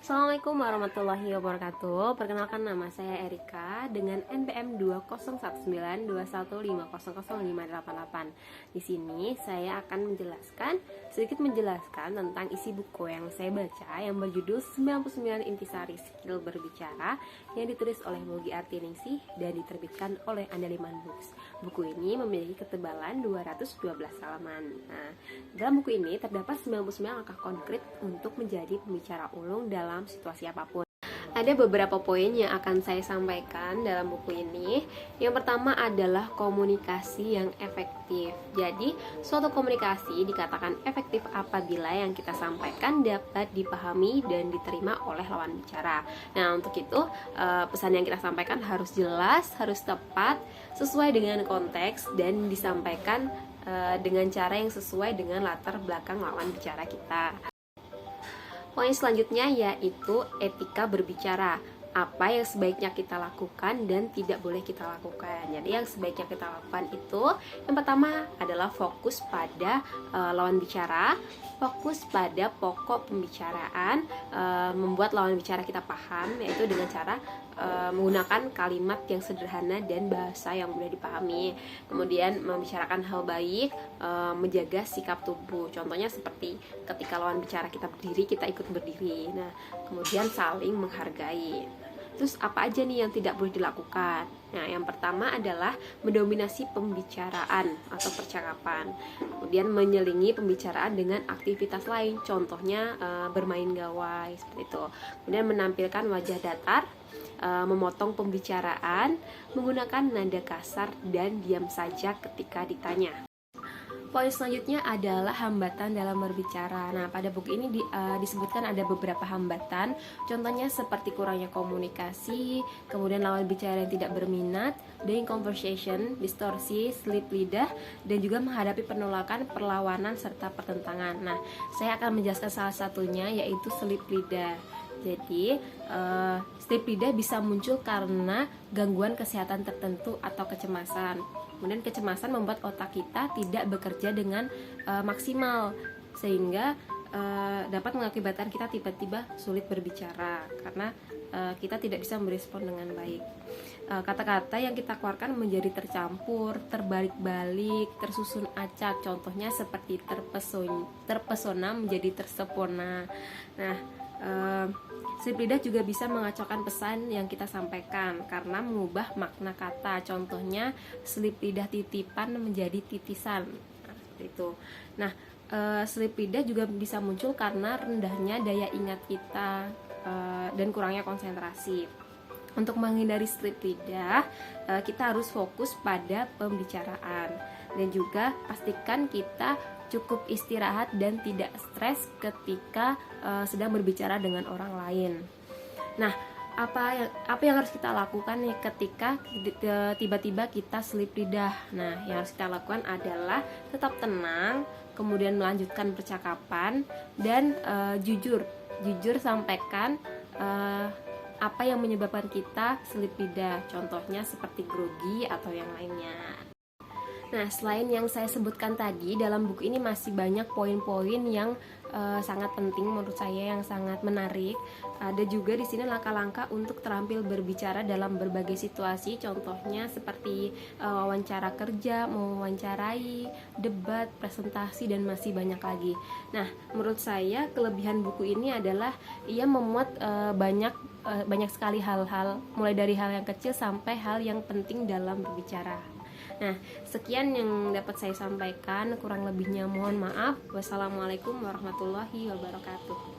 Assalamualaikum warahmatullahi wabarakatuh. Perkenalkan, nama saya Erika dengan NPM 201921500588. Di sini saya akan sedikit menjelaskan tentang isi buku yang saya baca yang berjudul 99 Intisari Skill Berbicara yang ditulis oleh Bogi Artiningsih dan diterbitkan oleh Andaliman Books. Buku ini memiliki ketebalan 212 halaman. Nah, dalam buku ini terdapat 99 langkah konkret untuk menjadi pembicara ulung dalam situasi apapun. Ada beberapa poin yang akan saya sampaikan dalam buku ini. Yang pertama adalah komunikasi yang efektif. Jadi, suatu komunikasi dikatakan efektif apabila yang kita sampaikan dapat dipahami dan diterima oleh lawan bicara. Nah, untuk itu pesan yang kita sampaikan harus jelas, harus tepat, sesuai dengan konteks, dan disampaikan dengan cara yang sesuai dengan latar belakang lawan bicara kita. Poin selanjutnya yaitu etika berbicara. Apa yang sebaiknya kita lakukan dan tidak boleh kita lakukan. Jadi yang sebaiknya kita lakukan itu, yang pertama adalah fokus pada lawan bicara, fokus pada pokok pembicaraan, membuat lawan bicara kita paham, yaitu dengan cara menggunakan kalimat yang sederhana dan bahasa yang mudah dipahami. Kemudian membicarakan hal baik, menjaga sikap tubuh. Contohnya seperti ketika lawan bicara kita berdiri, kita ikut berdiri. Nah, kemudian saling menghargai. Terus apa aja nih yang tidak boleh dilakukan? Nah, yang pertama adalah mendominasi pembicaraan atau percakapan. Kemudian menyelingi pembicaraan dengan aktivitas lain, contohnya bermain gawai seperti itu. Kemudian menampilkan wajah datar, memotong pembicaraan, menggunakan nada kasar dan diam saja ketika ditanya. Poin selanjutnya adalah hambatan dalam berbicara. Nah, pada buku ini disebutkan ada beberapa hambatan. Contohnya seperti kurangnya komunikasi, kemudian lawan bicara yang tidak berminat, delaying conversation, distorsi, slip lidah, dan juga menghadapi penolakan, perlawanan, serta pertentangan. Nah, saya akan menjelaskan salah satunya, yaitu slip lidah. Jadi, slip lidah bisa muncul karena gangguan kesehatan tertentu atau kecemasan. Kemudian kecemasan membuat otak kita tidak bekerja dengan maksimal, sehingga dapat mengakibatkan kita tiba-tiba sulit berbicara karena kita tidak bisa merespon dengan baik. Kata-kata yang kita keluarkan menjadi tercampur, terbalik-balik, tersusun acak. Contohnya seperti terpesona menjadi tersepona. Nah, slip lidah juga bisa mengacaukan pesan yang kita sampaikan karena mengubah makna kata. Contohnya slip lidah titipan menjadi titisan. Nah, seperti itu. Nah, slip lidah juga bisa muncul karena rendahnya daya ingat kita dan kurangnya konsentrasi. Untuk menghindari slip lidah, kita harus fokus pada pembicaraan dan juga pastikan kita cukup istirahat dan tidak stres ketika sedang berbicara dengan orang lain. Nah, apa yang harus kita lakukan nih ketika tiba-tiba kita slip lidah? Nah, yang harus kita lakukan adalah tetap tenang, kemudian melanjutkan percakapan dan jujur sampaikan apa yang menyebabkan kita slip lidah. Contohnya seperti grogi atau yang lainnya. Nah, selain yang saya sebutkan tadi, dalam buku ini masih banyak poin-poin yang sangat penting menurut saya, yang sangat menarik. Ada juga di sini langkah-langkah untuk terampil berbicara dalam berbagai situasi, contohnya seperti wawancara kerja, mewawancarai, debat, presentasi, dan masih banyak lagi. Nah, menurut saya kelebihan buku ini adalah ia memuat banyak sekali hal-hal, mulai dari hal yang kecil sampai hal yang penting dalam berbicara. Nah, sekian yang dapat saya sampaikan, kurang lebihnya mohon maaf. Wassalamualaikum warahmatullahi wabarakatuh.